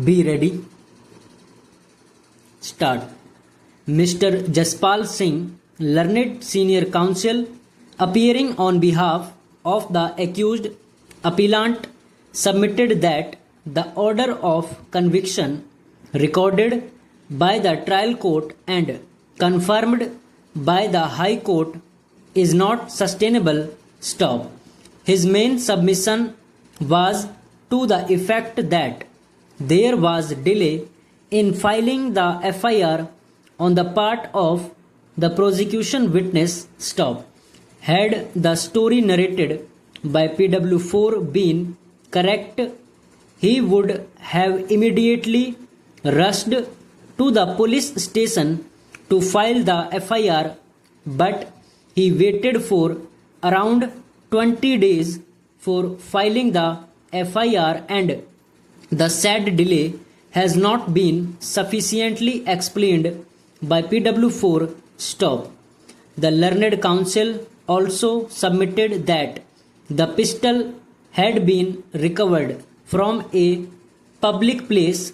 Be ready. Start. Mr. Jaspal Singh, learned senior counsel, appearing on behalf of the accused appellant, submitted that the order of conviction recorded by the trial court and confirmed by the High Court is not sustainable. Stop. His main submission was to the effect that there was delay in filing the FIR on the part of the prosecution witness. Stop. Had the story narrated by PW4 been correct, he would have immediately rushed to the police station to file the FIR, but he waited for around 20 days for filing the FIR, and the said delay has not been sufficiently explained by PW4. Stop. The learned counsel also submitted that the pistol had been recovered from a public place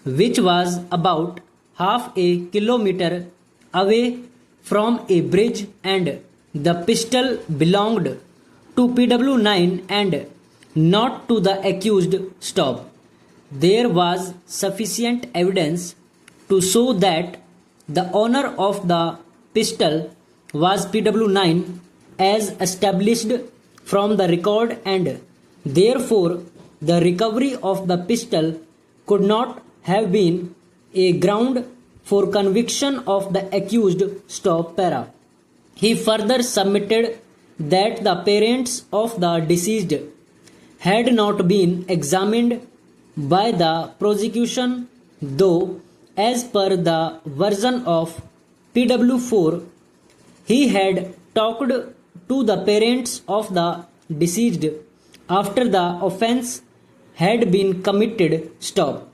which was about half a kilometer away from a bridge, and the pistol belonged to PW9 and not to the accused. Stop. There was sufficient evidence to show that the owner of the pistol was PW9 as established from the record, and therefore the recovery of the pistol could not have been a ground for conviction of the accused. Stop. Para. He further submitted that the parents of the deceased had not been examined by the prosecution, though as per the version of PW4 he had talked to the parents of the deceased after the offense had been committed. Stop.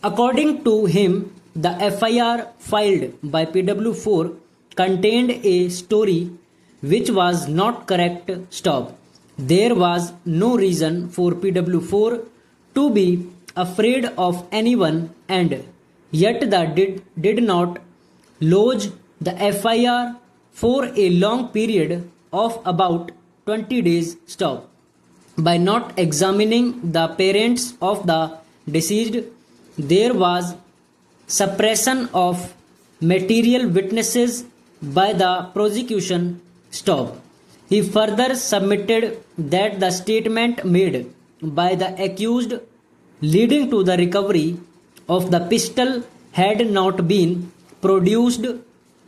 According to him, the FIR filed by PW4 contained a story which was not correct. Stop. There was no reason for PW4 to be afraid of anyone, and yet the did not lodge the FIR for a long period of about 20 days. Stop. By not examining the parents of the deceased, there was suppression of material witnesses by the prosecution. Stop. He further submitted that the statement made by the accused leading to the recovery of the pistol had not been produced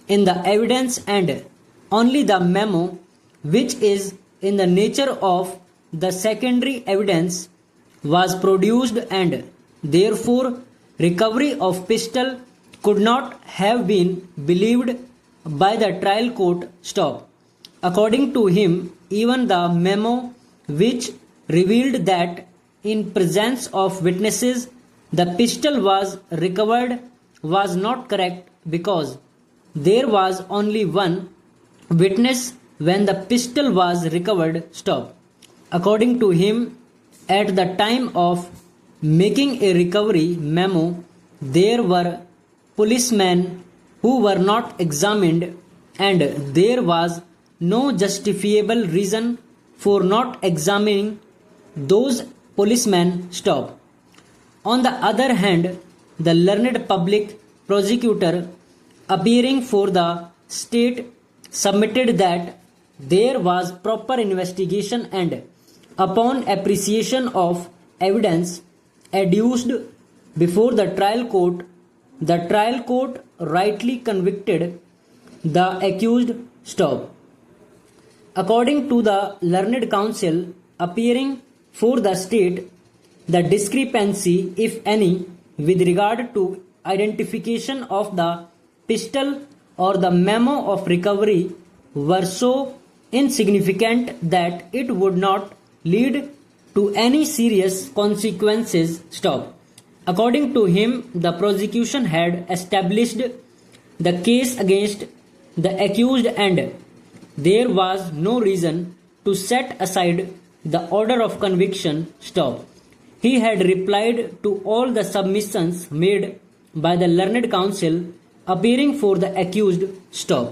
in the evidence, and only the memo, which is in the nature of the secondary evidence, was produced, and therefore recovery of pistol could not have been believed by the trial court. Stop. According to him, even the memo which revealed that in presence of witnesses the pistol was recovered was not correct, because there was only one witness when the pistol was recovered. Stop. According to him, at the time of making a recovery memo, there were policemen who were not examined, and there was no justifiable reason for not examining those policemen. Stop. On the other hand, the learned public prosecutor appearing for the state submitted that there was proper investigation, and upon appreciation of evidence adduced before the trial court rightly convicted the accused. Stop. According to the learned counsel appearing for the state, the discrepancy, if any, with regard to identification of the pistol or the memo of recovery were so insignificant that it would not lead to any serious consequences. Stop. According to him, the prosecution had established the case against the accused, and there was no reason to set aside the order of conviction. Stop. he had replied to all the submissions made by the learned counsel appearing for the accused. Stop.